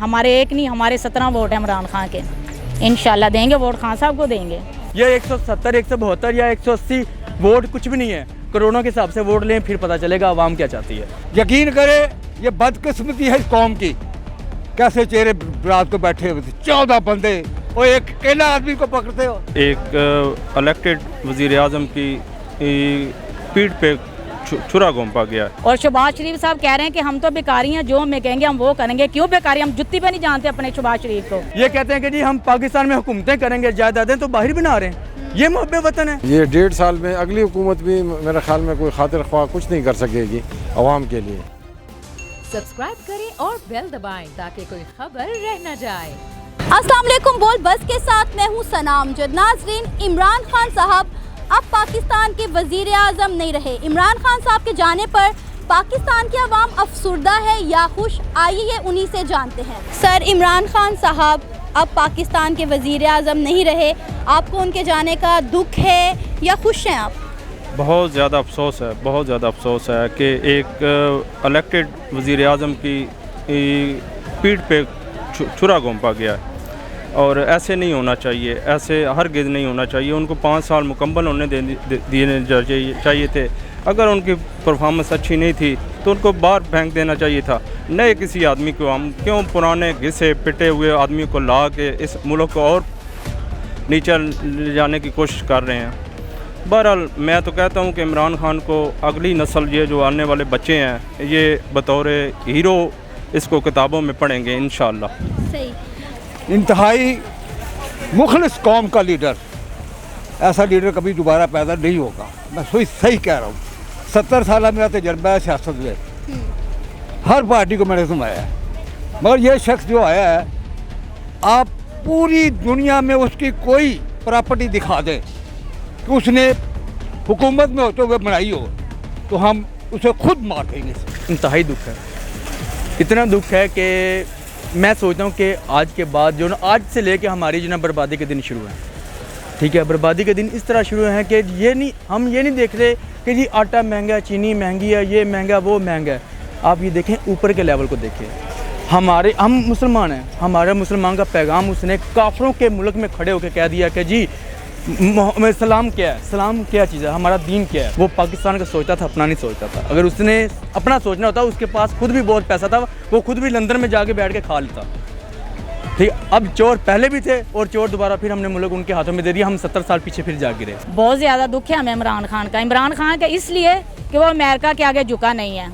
हमारे एक नहीं, हमारे 17 वोट हैं इमरान खान के। इंशाल्लाह देंगे वोट, खान साहब को देंगे। ये 170, 172 या 180 वोट कुछ भी नहीं है। करोड़ों के हिसाब से वोट लें, फिर पता चलेगा आवाम क्या चाहती है। यकीन करे ये बदकिस्मती है इस कौम की, कैसे चेहरे रात को बैठे हुए थे 14 बंदे और एक अकेला आदमी को पकड़ते हो। एक इलेक्टेड वज़ीर आज़म की पीठ पे छुरा घोंपा गया। और शहबाज शरीफ साहब कह रहे हैं कि हम तो बेकारी हैं, जो हमें कहेंगे हम वो करेंगे। क्यों बेकारी? हम जुत्ती पे नहीं जानते अपने शहबाज शरीफ को। ये कहते हैं कि जी हम पाकिस्तान में हुकूमतें करेंगे, जायदादें तो बाहर बना रहे हैं। ये मुहब्बे वतन है। ये 1.5 साल में अगली हुकूमत भी मेरे ख्याल में कोई खातिर ख्वाह कुछ नहीं कर सकेगी आवाम के लिए। सब्सक्राइब करें और बेल दबाएं ताकि कोई खबर रह न जाए। अस्सलाम वालेकुम, बोल बस के साथ मैं हूँ सनाम जद। नाज़रीन, इमरान खान साहब अब पाकिस्तान के वज़ीर आज़म नहीं रहे। इमरान खान साहब के जाने पर पाकिस्तान की आवाम अफसुर्दा है या खुश, आइए उन्हीं से जानते हैं। सर, इमरान खान साहब अब पाकिस्तान के वज़ीर आज़म नहीं रहे, आपको उनके जाने का दुख है या खुश हैं आप? बहुत ज़्यादा अफसोस है, बहुत ज़्यादा अफसोस है कि एक इलेक्टेड वज़ीर आज़म की पीठ पे छुरा घोंपा गया और ऐसे नहीं होना चाहिए, ऐसे हरगिज़ नहीं होना चाहिए। उनको 5 साल मुकम्मल होने देने चाहिए थे। अगर उनकी परफॉर्मेंस अच्छी नहीं थी तो उनको बाहर फेंक देना चाहिए था। नए किसी आदमी को हम क्यों पुराने घिसे पिटे हुए आदमी को ला के इस मुल्क को और नीचे ले जाने की कोशिश कर रहे हैं। बहरहाल मैं तो कहता हूँ कि इमरान खान को अगली नस्ल, ये जो आने वाले बच्चे हैं, ये बतौर हीरो इसको किताबों में पढ़ेंगे इंशाअल्लाह। सही। इंतहाई मुखलिस कौम का लीडर, ऐसा लीडर कभी दोबारा पैदा नहीं होगा। मैं सही कह रहा हूँ। 70 साल मेरा तजर्बा है सियासत में, हर पार्टी को मैंने सुनाया है, मगर ये शख्स जो आया है, आप पूरी दुनिया में उसकी कोई प्रॉपर्टी दिखा दें कि उसने हुकूमत में होते हुए बनाई हो, तो हम उसे खुद मार देंगे। इंतहाई दुख है, इतना दुख है कि मैं सोचता हूँ कि आज के बाद जो ना, आज से लेके हमारी जो ना बर्बादी के दिन शुरू हैं। ठीक है, बर्बादी के दिन इस तरह शुरू हैं कि हम ये नहीं देख रहे कि जी आटा महंगा है, चीनी महंगी है, ये महंगा वो महंगा है। आप ये देखें, ऊपर के लेवल को देखें। हम मुसलमान हैं, हमारे मुसलमान का पैगाम उसने काफरों के मुल्क में खड़े होकर कह दिया कि जी सलाम क्या है, सलाम क्या चीज़ है, हमारा दीन क्या है। वो पाकिस्तान का सोचता था, अपना नहीं सोचता था। अगर उसने अपना सोचना होता, उसके पास खुद भी बहुत पैसा था, वो खुद भी लंदन में जाके बैठ के खा लेता। ठीक, अब चोर पहले भी थे और चोर दोबारा फिर हमने मुल्क उनके हाथों में दे दिया। हम 70 साल पीछे फिर जा गिरे। बहुत ज़्यादा दुख है हमें इमरान खान का। इमरान खान का इसलिए कि वो अमेरिका के आगे झुका नहीं है।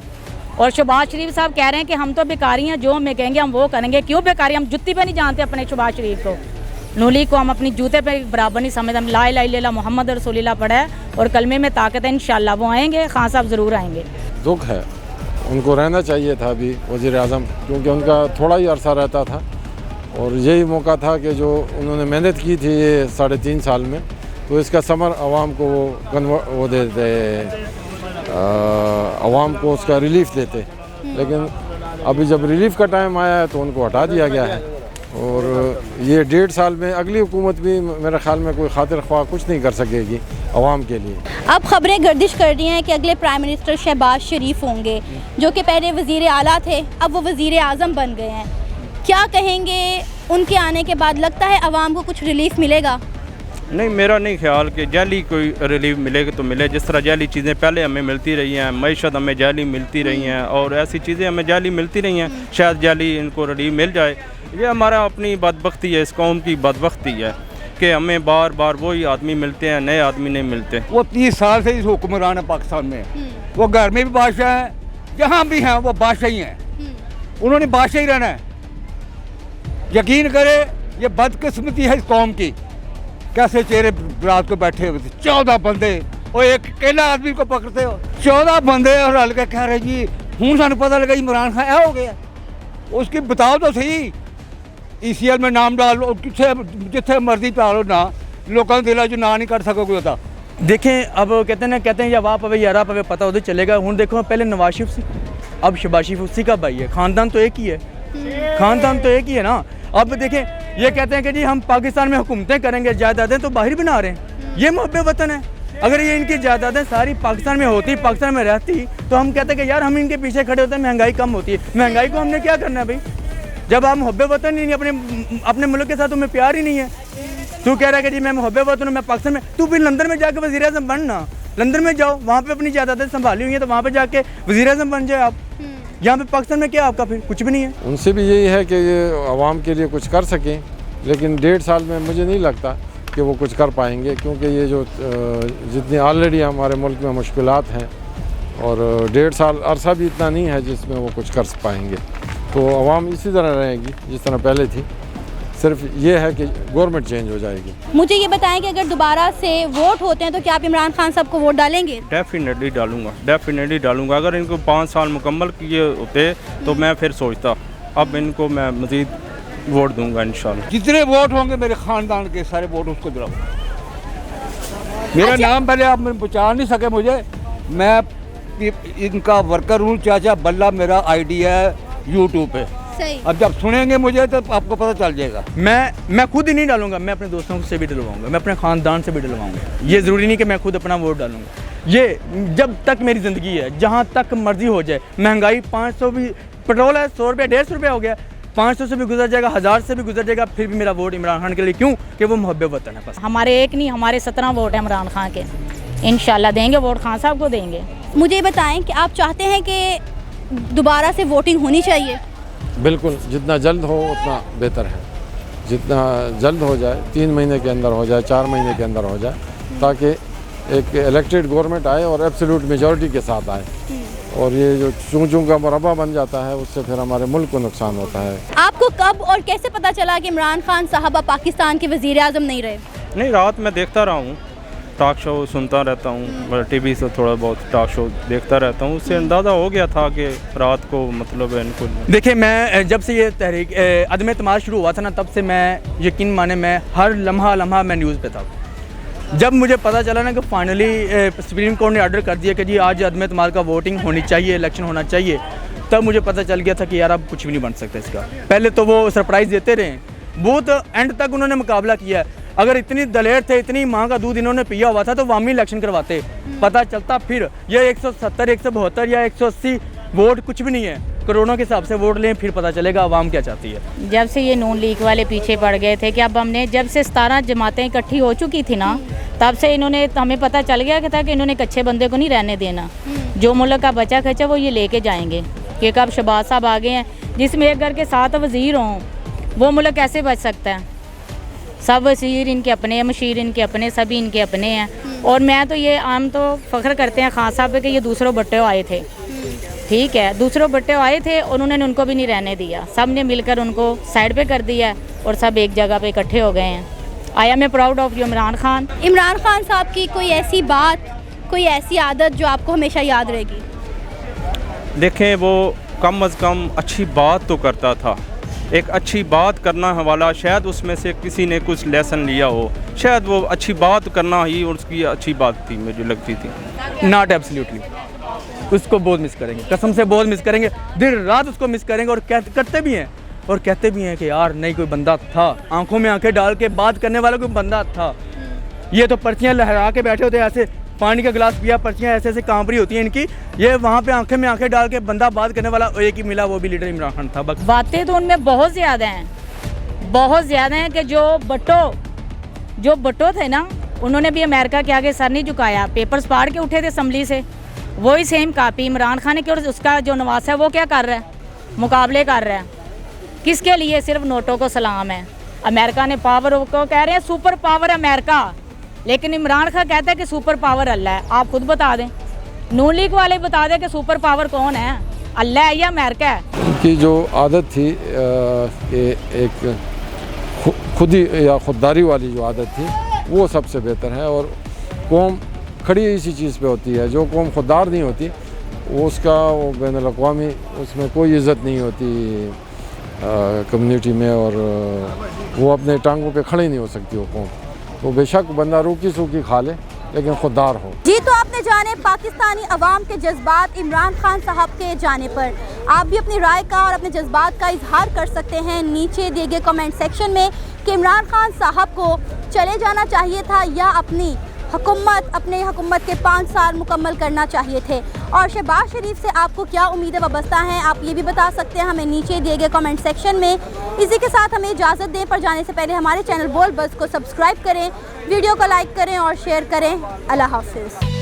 और शहबाज शरीफ साहब कह रहे हैं कि हम तो बेकारी हैं, जो हमें कहेंगे हम वो करेंगे। क्यों बेकारी? हम जुत्ती पे नहीं जानते अपने शहबाज शरीफ को। नूली को हम अपनी जूते पे बराबर नहीं समझते। हम ला इलाहा इल्लल्लाह मुहम्मद रसूलुल्लाह पढ़ा है और कलमे में ताकत है। इंशाल्लाह वो आएंगे, खान साहब ज़रूर आएंगे। दुख है, उनको रहना चाहिए था अभी वज़ीर आज़म, क्योंकि उनका थोड़ा ही अरसा रहता था और यही मौका था कि जो उन्होंने मेहनत की थी ये 3.5 साल में, तो इसका समर आवाम को वो देते, आवाम को उसका रिलीफ देते। लेकिन अभी जब रिलीफ का टाइम आया है तो उनको हटा दिया गया है और ये 1.5 साल में अगली हुकूमत भी मेरे ख्याल में कोई खातिर ख्वाह कुछ नहीं कर सकेगी आवाम के लिए। अब खबरें गर्दिश कर रही हैं कि अगले प्राइम मिनिस्टर शहबाज शरीफ होंगे, जो कि पहले वज़ीर आला थे, अब वो वज़ीर आज़म बन गए हैं। क्या कहेंगे उनके आने के बाद? लगता है आवाम को कुछ रिलीफ मिलेगा? नहीं, मेरा नहीं ख्याल कि जाली कोई रिलीफ मिलेगा तो मिले। जिस तरह जाली चीज़ें पहले हमें मिलती रही हैं, मईशत हमें जाली मिलती रही हैं और ऐसी चीज़ें हमें जाली मिलती रही हैं, शायद जाली इनको रिलीफ मिल जाए। ये हमारा अपनी बदबख्ती है, इस कौम की बदबख्ती है कि हमें बार बार वही आदमी मिलते हैं, नए आदमी नहीं मिलते। वो 30 साल से इस हुक्मरान है पाकिस्तान में। वो घर में भी बादशाह हैं, जहाँ भी हैं वो बादशाह ही हैं। उन्होंने बादशाह ही रहना है। यकीन करे ये बदकिस्मती है इस कौम की, कैसे चेहरे रात को बैठे हुए थे 14 बंदे और एक अकेला आदमी को पकड़ते हो। 14 बंदे और हल के कह रहे जी हूँ सानू पता लगा इमरान खान ऐ हो गया। उसकी बताओ तो सही, ECL में नाम डालो, जिथे मर्जी डालो ना, लोगों के दिलों च ना नहीं कर सकोगे होता। देखें, अब कहते हैं या वाह पवे या रा पवे, पता उधर चलेगा। हूँ देखो, पहले नवाज शरीफ सी, अब शहबाज शरीफ उसी का भाई है। खानदान तो एक ही है, खानदान तो एक ही है ना। अब देखें, ये कहते हैं कि जी हम पाकिस्तान में हुकूमतें करेंगे, जायदादें तो बाहर बना रहे हैं। ये मुहब्बे वतन है। अगर ये इनकी जायदादें सारी पाकिस्तान में होती, पाकिस्तान में रहती, तो हम कहते हैं कि यार हम इनके पीछे खड़े होते हैं, महंगाई कम होती है। महंगाई को हमने क्या करना है भाई? जब आप मुहब्बत वतन ही नहीं, अपने मुल्क के साथ तुम्हें प्यार ही नहीं है। तू कह रहा है कि जी मैं मुहब्बत वतन हूँ, मैं पाकिस्तान में, तू फिर लंदन में जाकर वज़ीर आज़म बनना, लंदन में जाओ, वहाँ पे अपनी जायदादें संभाली हुई है, तो वहाँ पे जाके वज़ीर आज़म बन जाए आप। यहाँ पे पाकिस्तान में क्या आपका फिर कुछ भी नहीं है। उनसे भी यही है कि ये आवाम के लिए कुछ कर सकें, लेकिन 1.5 साल में मुझे नहीं लगता कि वो कुछ कर पाएंगे, क्योंकि ये जो जितनी ऑलरेडी हमारे मुल्क में मुश्किलात हैं, और 1.5 साल अरसा भी इतना नहीं है जिसमें वो कुछ कर पाएंगे। तो आवाम इसी तरह रहेगी जिस तरह पहले थी, सिर्फ ये है कि गवर्नमेंट चेंज हो जाएगी। मुझे ये बताएं कि अगर दोबारा से वोट होते हैं तो क्या आप इमरान खान साहब को वोट डालेंगे? डेफिनेटली डालूंगा। अगर इनको 5 साल मुकम्मल किए होते तो मैं फिर सोचता, अब इनको मैं मज़ीद वोट दूंगा इंशाल्लाह। जितने वोट होंगे मेरे ख़ानदान के सारे वोट उसको दिलाऊंगा। मेरा नाम पहले आप बचा नहीं सके मुझे, मैं इनका वर्कर हूँ, चाचा बल्ला मेरा आईडी है यूट्यूब पे। सही। अब जब सुनेंगे मुझे तो आपको पता चल जाएगा। मैं खुद ही नहीं डालूंगा, मैं अपने दोस्तों से भी डलवाऊंगा, मैं अपने ख़ानदान से भी डलवाऊंगा। ये ज़रूरी नहीं कि मैं खुद अपना वोट डालूंगा। ये जब तक मेरी ज़िंदगी है, जहाँ तक मर्जी हो जाए, महंगाई 500 भी, पेट्रोल है 100 रुपये 150 रुपये हो गया, 500 से भी गुजर जाएगा, 1000 से भी गुजर जाएगा, फिर भी मेरा वोट इमरान खान के लिए। क्यों? कि वो मुहब्बत वतन है। बस हमारे एक नहीं, हमारे 17 वोट हैं इमरान खान के। इंशाल्लाह देंगे वोट, खान साहब को देंगे। मुझे बताएं कि आप चाहते हैं कि दोबारा से वोटिंग होनी चाहिए? बिल्कुल, जितना जल्द हो उतना बेहतर है। जितना जल्द हो जाए, 3 महीने के अंदर हो जाए, 4 महीने के अंदर हो जाए, ताकि एक इलेक्टेड गवर्नमेंट आए और एब्सोल्यूट मेजॉरिटी के साथ आए। और ये जो चूं का मुरब्बा बन जाता है, उससे फिर हमारे मुल्क को नुकसान होता है। आपको कब और कैसे पता चला कि इमरान खान साहब अब पाकिस्तान के वज़ीर आज़म नहीं रहे? नहीं, रात में देखता रहा हूँ, टॉक शो सुनता रहता हूँ, टीवी से थोड़ा बहुत टॉक शो देखता रहता हूँ, उससे अंदाज़ा हो गया था कि रात को मतलब इनको। देखिए, मैं जब से ये तहरीक अदम एतमाद शुरू हुआ था ना, तब से मैं यकीन माने मैं हर लम्हा मैं न्यूज़ पे था। जब मुझे पता चला ना कि फाइनली सुप्रीम कोर्ट ने ऑर्डर कर दिया कि जी आज अदम एतमाद का वोटिंग होनी चाहिए, इलेक्शन होना चाहिए, तब मुझे पता चल गया था कि यार अब कुछ भी नहीं बन सकता इसका। पहले तो वो सरप्राइज़ देते रहे, बहुत एंड तक उन्होंने मुकाबला किया। अगर इतनी दलेर थे, इतनी माँ का दूध इन्होंने पिया हुआ था तो वामी इलेक्शन करवाते, पता चलता फिर ये 170, 172 या 180 वोट कुछ भी नहीं है। करोड़ों के हिसाब से वोट लें, फिर पता चलेगा आवाम क्या चाहती है। जब से ये नून लीग वाले पीछे पड़ गए थे कि अब हमने, जब से 17 जमातें इकट्ठी हो चुकी थी ना, तब से इन्होंने, हमें पता चल गया कि था कि इन्होंने एक अच्छे बंदे को नहीं रहने देना। जो मुल्क का बचा खचा वो ये लेके जाएंगे। कि कब शहबाज साहब आ गए हैं, जिसमें एक घर के 7 वज़ीर हों, वो मुल्क कैसे बच सकता है? सब वज़ीर इनके अपने हैं, मशीर इनके अपने, सभी इनके अपने हैं। और मैं तो ये आम तो फ़ख्र करते हैं खान साहब पे कि ये दूसरों बट्टे आए थे, ठीक है, दूसरों बट्टे आए थे और उन्होंने उनको भी नहीं रहने दिया। सब ने मिलकर उनको साइड पे कर दिया और सब एक जगह पे इकट्ठे हो गए हैं। I am a proud of you Imran Khan. Imran Khan साहब की कोई ऐसी बात, कोई ऐसी आदत जो आपको हमेशा याद रहेगी? देखें, वो कम अज़ कम अच्छी बात तो करता था। एक अच्छी बात करना वाला, शायद उसमें से किसी ने कुछ लेसन लिया हो, शायद वो अच्छी बात करना ही उसकी अच्छी बात थी, मुझे लगती थी। नॉट एब्सोल्युटली, उसको बहुत मिस करेंगे, कसम से बहुत मिस करेंगे, दिन रात उसको मिस करेंगे। और करते भी हैं, और कहते भी हैं कि यार नहीं, कोई बंदा था, आंखों में आंखें डाल के बात करने वाला कोई बंदा था। ये तो पर्चियाँ लहरा के बैठे होते हैं, ऐसे पानी का गिलास पिया, पर्चियाँ ऐसे ऐसे कांप रही होती हैं इनकी। ये वहाँ पे आंखें में आंखें डाल के बंदा बात करने वाला एक ही मिला, वो भी लीडर इमरान खान था। बातें तो उनमें बहुत ज़्यादा हैं, बहुत ज़्यादा हैं कि जो बट्टो थे ना, उन्होंने भी अमेरिका के आगे सर नहीं झुकाया। पेपर्स फाड़ के उठे थे असम्बली से, वही सेम कापी इमरान खान ने की। और उसका जो नवास है वो क्या कर रहा है? मुकाबले कर रहा है किसके लिए? सिर्फ नोटों को सलाम है। अमेरिका ने पावर को कह रहे हैं सुपर पावर अमेरिका, लेकिन इमरान खान कहता है कि सुपर पावर अल्लाह है। आप खुद बता दें, नून लीग वाले बता दें कि सुपर पावर कौन है, अल्लाह है या अमेरिका है? उनकी जो आदत थी कि एक खुद ही या खुददारी वाली जो आदत थी, वो सबसे बेहतर है। और कौम खड़ी इसी चीज़ पे होती है। जो कौम खुददार नहीं होती, वो उसका वो बैनुल-अक़वामी उसमें कोई इज़्ज़त नहीं होती कम्युनिटी में, और वो अपने टांगों पे खड़े नहीं हो सकती वो कौम। तो बेशक बंदा रूखी सूखी खा ले, लेकिन खुददार हो। जी, तो आपने जाने पाकिस्तानी अवाम के जज्बात इमरान खान साहब के जाने पर। आप भी अपनी राय का और अपने जज्बात का इजहार कर सकते हैं नीचे दिए गए कमेंट सेक्शन में कि इमरान खान साहब को चले जाना चाहिए था या अपनी हुकूमत अपने हुकूमत के 5 साल मुकम्मल करना चाहिए थे। और शहबाज शरीफ से आपको क्या उम्मीदें वाबस्ता हैं, आप ये भी बता सकते हैं हमें नीचे दिए गए कमेंट सेक्शन में। इसी के साथ हमें इजाज़त दें, पर जाने से पहले हमारे चैनल बोल बज़ को सब्सक्राइब करें, वीडियो को लाइक करें और शेयर करें। अल्लाह हाफिज़।